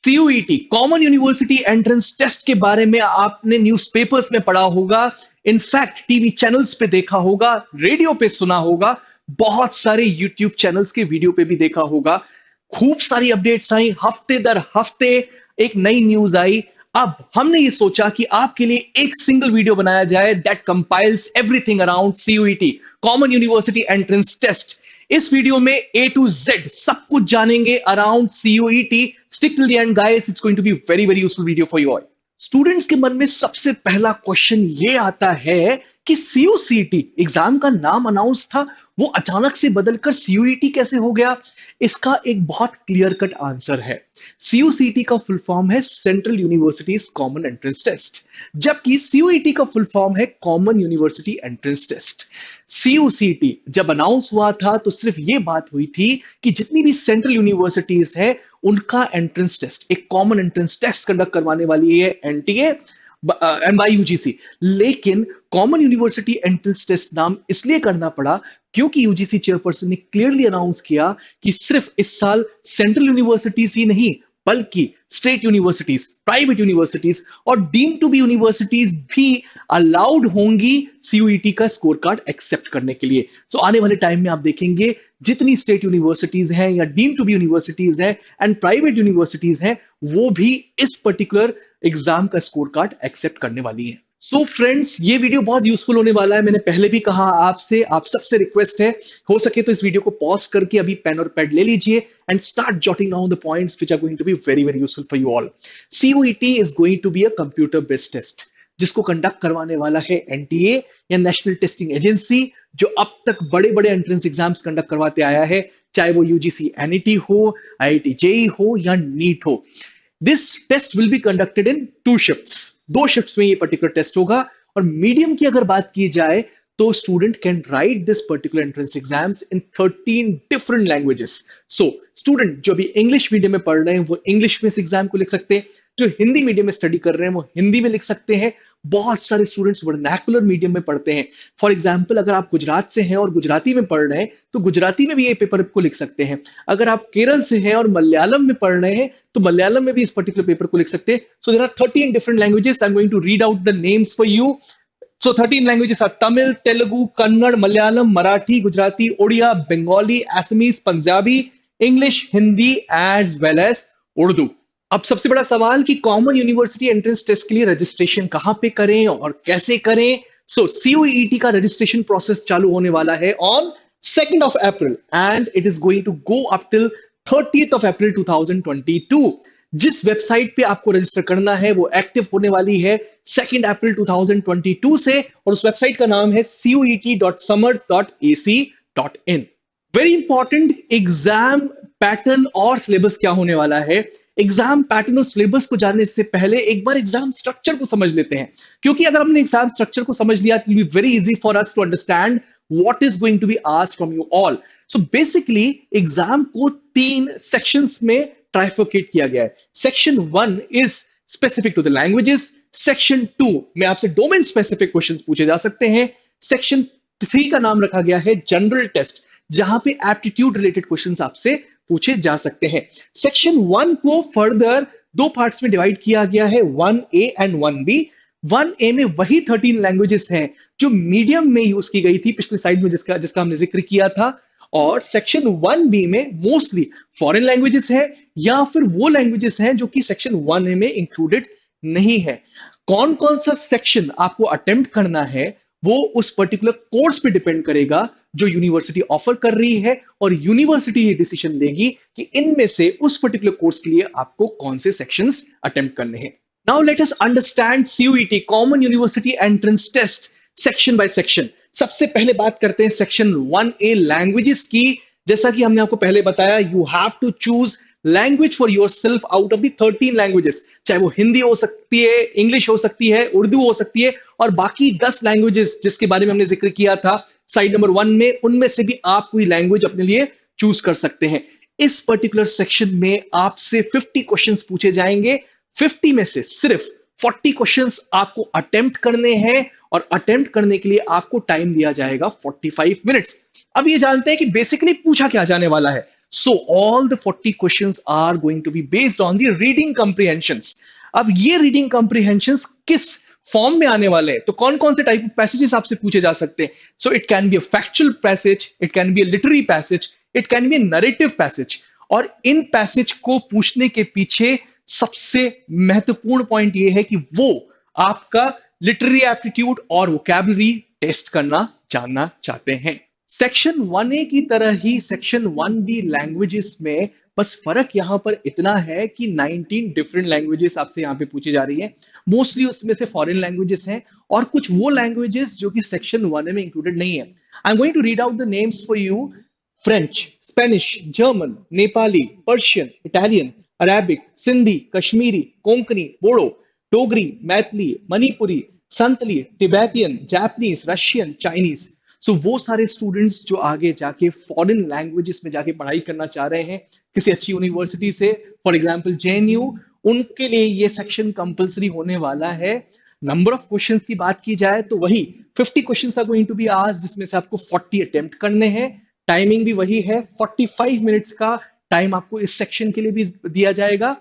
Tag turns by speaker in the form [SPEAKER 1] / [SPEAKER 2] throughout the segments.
[SPEAKER 1] CUET common university entrance test के बारे में आपने न्यूज़पेपर्स में पढ़ा होगा, इनफैक्ट टीवी चैनल्स पे देखा होगा, रेडियो पे सुना होगा, बहुत सारे यूट्यूब चैनल्स के वीडियो पे भी देखा होगा। खूब सारी अपडेट्स आई, हफ्ते दर हफ्ते एक नई न्यूज आई। अब हमने ये सोचा कि आपके लिए एक सिंगल वीडियो बनाया जाए that compiles everything around CUET common university entrance test. इस वीडियो में A to Z सब कुछ जानेंगे around CUET. Stick till the end guys, it's going to be very very useful video for you all. Students के मन में सबसे पहला क्वेश्चन ये आता है कि सीयूसीटी एग्जाम का नाम अनाउंस था, वो अचानक से बदलकर सीयूईटी कैसे हो गया? इसका एक बहुत क्लियर कट आंसर है। सीयूसीटी का फुल फॉर्म है central universities common entrance test, जबकि सीयूईटी का फुल फॉर्म है common university entrance test. CUCET जब अनाउंस हुआ था तो सिर्फ ये बात हुई थी कि जितनी भी सेंट्रल यूनिवर्सिटीज है उनका एंट्रेंस टेस्ट, एक कॉमन एंट्रेंस टेस्ट कंडक्ट करवाने वाली है एनटीए एंड बाय यूजीसी। लेकिन कॉमन यूनिवर्सिटी एंट्रेंस टेस्ट नाम इसलिए करना पड़ा क्योंकि यूजीसी चेयरपर्सन ने क्लियरली अनाउंस किया कि सिर्फ इस साल सेंट्रल यूनिवर्सिटीज ही नहीं बल्कि स्टेट यूनिवर्सिटीज, प्राइवेट यूनिवर्सिटीज और डीम्ड टू बी यूनिवर्सिटीज भी अलाउड होंगी सीयूईटी का स्कोर कार्ड एक्सेप्ट करने के लिए। सो आने वाले टाइम में आप देखेंगे जितनी स्टेट यूनिवर्सिटीज हैं या डीम्ड टू बी यूनिवर्सिटीज हैं एंड प्राइवेट यूनिवर्सिटीज हैं वो भी इस पर्टिकुलर एग्जाम का स्कोर कार्ड एक्सेप्ट करने वाली हैं। सो फ्रेंड्स, ये वीडियो बहुत यूजफुल होने वाला है। मैंने पहले भी कहा आपसे, आप सबसे रिक्वेस्ट है हो सके तो इस वीडियो को पॉज करके अभी पेन और पैड ले लीजिए and start jotting down the points which are going to be very very useful for you all. CUET is going to be a computer based test जिसको कंडक्ट करवाने वाला है एनटीए या नेशनल टेस्टिंग एजेंसी, जो अब तक बड़े बड़े एंट्रेंस एग्जाम्स कंडक्ट करवाते आया है, चाहे वो यूजीसी एनईटी हो, आईआईटी जेई हो या नीट हो। This test will be conducted in 2 shifts, 2 shifts में ये पर्टिकुलर टेस्ट होगा। और मीडियम की अगर बात की जाए तो student can write this particular entrance exams in 13 different languages. So student जो भी इंग्लिश मीडियम में पढ़ रहे हैं वो इंग्लिश में इस एग्जाम को लिख सकते हैं, जो हिंदी मीडियम में स्टडी कर रहे हैं वो हिंदी में लिख सकते हैं। बहुत सारे स्टूडेंट्स वर्नाकुलर मीडियम में पढ़ते हैं। फॉर एग्जाम्पल, अगर आप गुजरात से हैं और गुजराती में पढ़ रहे हैं तो गुजराती में भी ये पेपर को लिख सकते हैं। अगर आप केरल से हैं और मलयालम में पढ़ रहे हैं तो मलयालम में भी इस पर्टिकुलर पेपर को लिख सकते हैं। So there are 13 different languages. I am going to read out the names for you. So 13 languages are Tamil, Telugu, Kannada, Malayalam, Marathi, Gujarati, Odia, Bengali, Assamese, Punjabi, English, Hindi as well as Urdu। अब सबसे बड़ा सवाल कि common university entrance test के लिए registration कहां पे करें और कैसे करें। सो सीयूईटी का रजिस्ट्रेशन प्रोसेस चालू होने वाला है on 2nd of April and it is going to go up till 30th of April 2022। जिस वेबसाइट पे आपको रजिस्टर करना है वो एक्टिव होने वाली है 2nd April 2022 से, और उस वेबसाइट का नाम है cuet.samart.ac.in। Very important, exam pattern और सिलेबस क्या होने वाला है। एग्जाम पैटर्न और सिलेबस को जानने से पहले एक बार एग्जाम स्ट्रक्चर को समझ लेते हैं, क्योंकि अगर हमने एग्जाम स्ट्रक्चर को समझ लिया तो it will be very easy for us to understand what is going to be asked from you all. So basically exam को 3 सेक्शंस में ट्राइफोकेट किया गया है। Section 1 is specific to the languages. Section 2 में आपसे डोमेन स्पेसिफिक क्वेश्चंस पूछे जा सकते हैं। सेक्शन 3 का नाम रखा गया है जनरल टेस्ट, जहां पे एप्टीट्यूड रिलेटेड क्वेश्चंस आपसे पूछे जा सकते हैं। सेक्शन 1 को फर्दर 2 पार्ट्स में डिवाइड किया गया है, 1A एंड 1B। 1A में वही 13 लैंग्वेजेस हैं जो मीडियम में यूज की गई थी पिछले स्लाइड में, जिसका हमने जिक्र किया था। और सेक्शन 1B में मोस्टली फॉरेन लैंग्वेजेस है या फिर वो लैंग्वेजेस हैं जो कि सेक्शन 1A में इंक्लूडेड नहीं है। कौन कौन सा सेक्शन आपको अटेम्प्ट करना है वो उस पर्टिकुलर कोर्स पे डिपेंड करेगा जो यूनिवर्सिटी ऑफर कर रही है, और यूनिवर्सिटी ये डिसीजन लेगी कि इनमें से उस पर्टिकुलर कोर्स के लिए आपको कौन से सेक्शंस अटेम्प्ट करने हैं। Now let us understand CUET common university entrance test section by section. सबसे पहले बात करते हैं सेक्शन 1A लैंग्वेजेस की। जैसा कि हमने आपको पहले बताया, you have to choose language for yourself out of the 13 languages, चाहे वो हिंदी हो सकती है, इंग्लिश हो सकती है, उर्दू हो सकती है, और बाकी 10 लैंग्वेजेस जिसके बारे में हमने जिक्र किया था साइड नंबर 1 में, उनमें से भी आप कोई लैंग्वेज अपने लिए चूज कर सकते हैं। इस पर्टिकुलर सेक्शन में आपसे 50 क्वेश्चंस पूछे जाएंगे। 50 में से सिर्फ 40 क्वेश्चंस आपको अटेम्प्ट करने हैं, और अटेम्प्ट करने के लिए आपको टाइम दिया जाएगा 45 मिनट्स। अब ये जानते हैं कि बेसिकली पूछा क्या जाने वाला है। So all the 40 questions are going to be based on the reading comprehensions. अब ये रीडिंग कॉम्प्रिहेंशंस किस फॉर्म में आने वाले हैं, तो कौन कौन से टाइप ऑफ पैसेजेस आपसे पूछे जा सकते हैं? So it can be a factual passage, it can be a literary passage, it can be a narrative passage. और इन पैसेज को पूछने के पीछे सबसे महत्वपूर्ण पॉइंट ये है कि वो आपका लिटरेरी एप्टीट्यूड और वोकैबुलरी टेस्ट करना जानना चाहते हैं। सेक्शन 1A की तरह ही सेक्शन 1B लैंग्वेजेस में बस फर्क यहां पर इतना है कि 19 डिफरेंट लैंग्वेजेस आपसे यहां पे पूछी जा रही है। मोस्टली उसमें से फॉरेन लैंग्वेजेस हैं और कुछ वो लैंग्वेजेस जो कि सेक्शन 1A में इंक्लूडेड नहीं है। I am going to read out the names for you. French, Spanish, German, Nepali, Persian, Italian, Arabic, Sindhi, Kashmiri, Konkani, Bodo, Dogri, Maithili, Manipuri, Santali, Tibetan, Japanese, Russian, Chinese. So वो सारे स्टूडेंट्स जो आगे जाके फॉरेन लैंग्वेजेस में जाके पढ़ाई करना चाह रहे हैं किसी अच्छी यूनिवर्सिटी से, फॉर एग्जांपल जेएनयू, उनके लिए ये सेक्शन कंपलसरी होने वाला है। नंबर ऑफ क्वेश्चंस की बात की जाए तो वही 50 questions are going to be asked, जिसमें से आपको 40 अटेम्प्ट करने हैं। टाइमिंग भी वही है, 45 मिनट्स का टाइम आपको इस सेक्शन के लिए भी दिया जाएगा।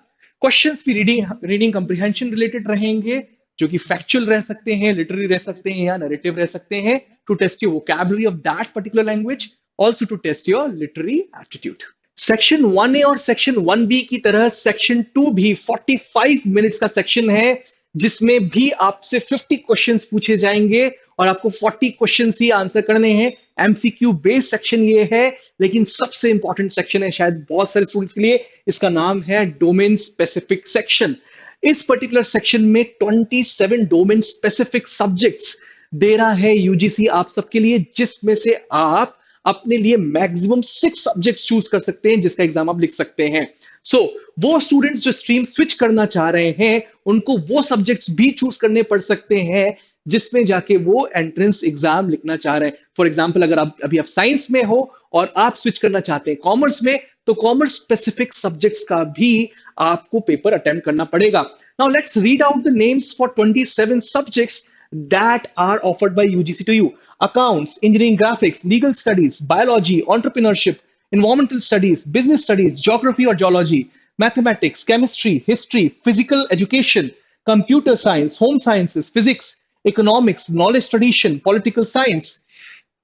[SPEAKER 1] क्वेश्चंस भी रीडिंग कंप्रिहेंशन रिलेटेड रहेंगे, जो कि फैक्चुअल रह सकते हैं, लिटरेरी रह सकते हैं या नैरेटिव रह सकते हैं, to test your vocabulary of that particular language, also to test your literary aptitude. Section 1A और सेक्शन 1B की तरह सेक्शन 2 भी 45 मिनट्स का सेक्शन है, जिसमें भी आपसे 50 क्वेश्चंस पूछे जाएंगे और आपको 40 क्वेश्चंस ही आंसर करने हैं। एमसीक्यू बेस्ड सेक्शन ये है, लेकिन सबसे इंपॉर्टेंट सेक्शन है शायद बहुत सारे स्टूडेंट्स के लिए, इसका नाम है डोमेन स्पेसिफिक सेक्शन। इस पर्टिकुलर सेक्शन में 27 डोमेन स्पेसिफिक सब्जेक्ट्स दे रहा है यूजीसी आप सबके लिए, जिसमें से आप अपने लिए मैक्सिमम 6 सब्जेक्ट्स चूज कर सकते हैं, जिसका एग्जाम आप लिख सकते हैं। सो वो स्टूडेंट्स जो स्ट्रीम स्विच करना चाह रहे हैं, उनको वो सब्जेक्ट्स भी चूज करने पड़ सकते हैं जिसमें जाके वो एंट्रेंस एग्जाम लिखना चाह रहे हैं। फॉर एग्जाम्पल, अगर आप साइंस में हो और आप स्विच करना चाहते हैं कॉमर्स में, तो कॉमर्स स्पेसिफिक सब्जेक्ट्स का भी आपको पेपर अटेम्प्ट करना पड़ेगा। Now let's read out the names for 27 subjects that are offered by UGC to you. Accounts, engineering graphics, legal studies, biology, entrepreneurship, environmental studies, business studies, geography or geology, mathematics, chemistry, history, physical education, computer science, home sciences, physics, economics, knowledge tradition, political science,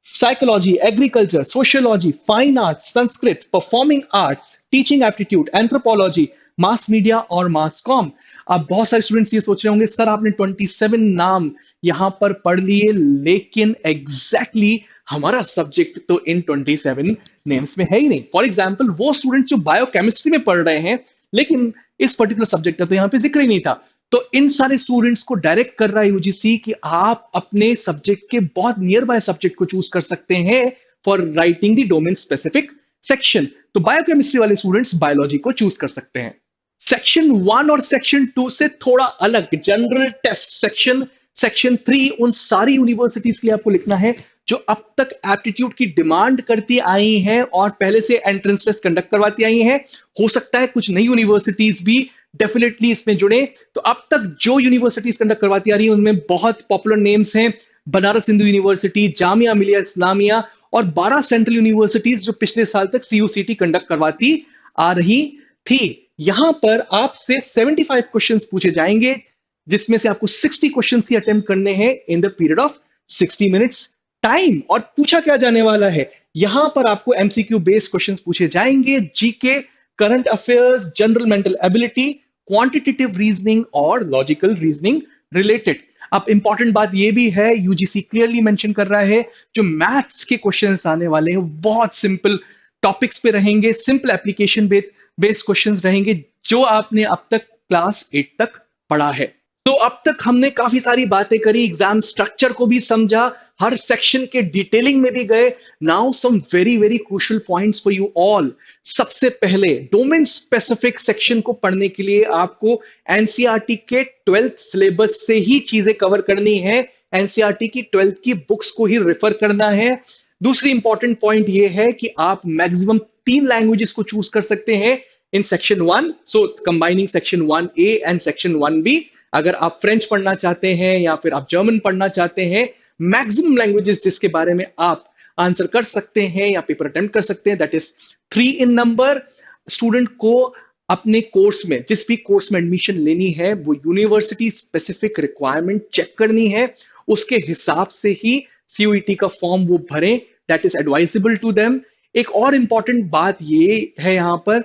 [SPEAKER 1] psychology, agriculture, sociology, fine arts, Sanskrit, performing arts, teaching aptitude, anthropology, mass media और मास com. अब बहुत सारे students ये सोच रहे होंगे, sir आपने 27 नाम यहां पर पढ़ लिए, लेकिन एग्जैक्टली हमारा सब्जेक्ट तो इन 27 नेम्स में है ही नहीं। फॉर एग्जाम्पल, वो स्टूडेंट जो बायोकेमिस्ट्री में पढ़ रहे हैं, लेकिन इस पर्टिकुलर सब्जेक्ट का तो यहां पे जिक्र ही नहीं था, तो इन सारे स्टूडेंट्स को डायरेक्ट कर रहा है यूजीसी कि आप अपने सब्जेक्ट के बहुत नियर बाय सब्जेक्ट को चूज कर सकते हैं for writing the domain specific section. तो बायोकेमिस्ट्री वाले स्टूडेंट्स बायोलॉजी को चूज कर सकते हैं। सेक्शन 1 और सेक्शन 2 से थोड़ा अलग जनरल टेस्ट सेक्शन 3 उन सारी यूनिवर्सिटीज के लिए आपको लिखना है जो अब तक एप्टीट्यूड की डिमांड करती आई हैं और पहले से एंट्रेंस टेस्ट कंडक्ट करवाती आई हैं। हो सकता है कुछ नई यूनिवर्सिटीज भी डेफिनेटली इसमें जुड़े। तो अब तक जो यूनिवर्सिटीज कंडक्ट करवाती आ रही है उनमें बहुत पॉपुलर नेम्स हैं, बनारस हिंदू यूनिवर्सिटी, जामिया मिलिया इस्लामिया और 12 सेंट्रल यूनिवर्सिटीज जो पिछले साल तक सीयूसीटी कंडक्ट करवाती आ रही थी। यहां पर आपसे 75 क्वेश्चंस पूछे जाएंगे, जिसमें से आपको 60 क्वेश्चंस ही अटेम्प्ट करने हैं in the period of 60 minutes time. और पूछा क्या जाने वाला है, यहां पर आपको एमसीक्यू बेस्ड क्वेश्चंस पूछे जाएंगे, GK, current affairs, general mental ability, quantitative reasoning और लॉजिकल रीजनिंग रिलेटेड। अब इंपॉर्टेंट बात यह भी है, यूजीसी क्लियरली मेंशन कर रहा है जो मैथ्स के क्वेश्चंस आने वाले हैं बहुत सिंपल टॉपिक्स पे रहेंगे, सिंपल एप्लीकेशन बेस्ड क्वेश्चंस रहेंगे जो आपने अब तक क्लास 8 तक पढ़ा है। तो अब तक हमने काफी सारी बातें करी, एग्जाम स्ट्रक्चर को भी समझा, हर सेक्शन के डिटेलिंग में भी गए। Now some very very crucial points for you all. सबसे पहले डोमेन स्पेसिफिक सेक्शन को पढ़ने के लिए आपको एनसीईआरटी के 12th सिलेबस से ही चीजें कवर करनी है, एनसीईआरटी की 12th की बुक्स को ही रेफर करना है। दूसरी इंपॉर्टेंट पॉइंट यह है कि आप मैक्सिमम 3 लैंग्वेजेस को चूज कर सकते हैं in section 1, so combining section 1A and section 1B। अगर आप फ्रेंच पढ़ना चाहते हैं या फिर आप जर्मन पढ़ना चाहते हैं, मैक्सिमम लैंग्वेजेस जिसके बारे में आप आंसर कर सकते हैं या पेपर अटेम्प्ट कर सकते हैं, that is 3 in number. Student को अपने कोर्स में, जिस भी कोर्स में एडमिशन लेनी है, वो यूनिवर्सिटी स्पेसिफिक रिक्वायरमेंट चेक करनी है, उसके हिसाब से ही सीयूईटी का फॉर्म वो भरें, that is advisable to them. एक और इंपॉर्टेंट बात ये है, यहां पर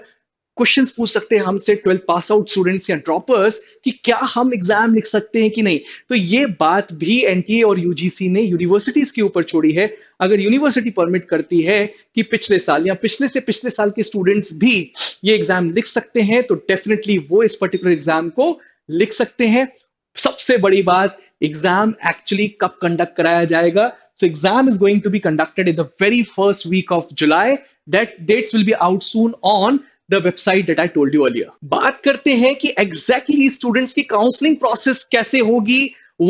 [SPEAKER 1] क्वेश्चंस पूछ सकते हैं हमसे 12 पास आउट स्टूडेंट्स या ड्रॉपर्स कि क्या हम एग्जाम लिख सकते हैं कि नहीं। तो ये बात भी एनटीए और यूजीसी ने यूनिवर्सिटीज के ऊपर छोड़ी है। अगर यूनिवर्सिटी परमिट करती है कि पिछले साल या पिछले से पिछले साल के स्टूडेंट्स भी ये एग्जाम लिख सकते हैं, तो डेफिनेटली वो इस पर्टिकुलर एग्जाम को लिख सकते हैं। सबसे बड़ी बात, एग्जाम एक्चुअली कब कंडक्ट कराया जाएगा। So exam is going to be conducted in the very first week of July. That dates will be out soon on the website that I told you earlier. बात करते हैं कि exactly students की counseling process कैसे होगी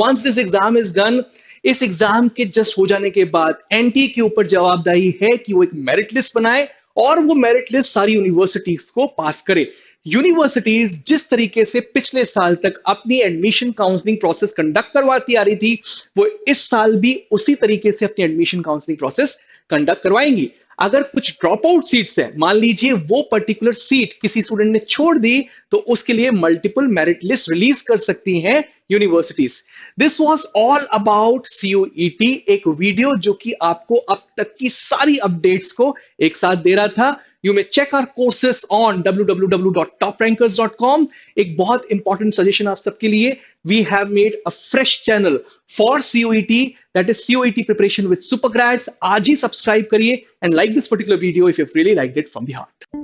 [SPEAKER 1] once this exam is done. इस exam के just हो जाने के बाद एनटीए के ऊपर जवाबदारी है कि वो एक मेरिट लिस्ट बनाए और वो मेरिट लिस्ट सारी यूनिवर्सिटीज को पास करे। यूनिवर्सिटीज जिस तरीके से पिछले साल तक अपनी एडमिशन काउंसलिंग प्रोसेस कंडक्ट करवाती आ रही थी, वो इस साल भी उसी तरीके से अपनी एडमिशन काउंसलिंग प्रोसेस कंडक्ट करवाएंगी। अगर कुछ ड्रॉप आउट सीट्स है, मान लीजिए वो पर्टिकुलर सीट किसी स्टूडेंट ने छोड़ दी, तो उसके लिए मल्टीपल मेरिट लिस्ट रिलीज कर सकती हैं universities. This was all about CUET, एक वीडियो जो कि आपको अब तक की सारी अपडेट्स को एक साथ दे रहा था। You may check our courses on www.toprankers.com. एक बहुत इंपॉर्टेंट सजेशन आप सबके लिए, we have made a fresh channel for COET, that is COET preparation with Supergrads. आज ही सब्सक्राइब करिए and like this particular video if you've really liked it from the heart.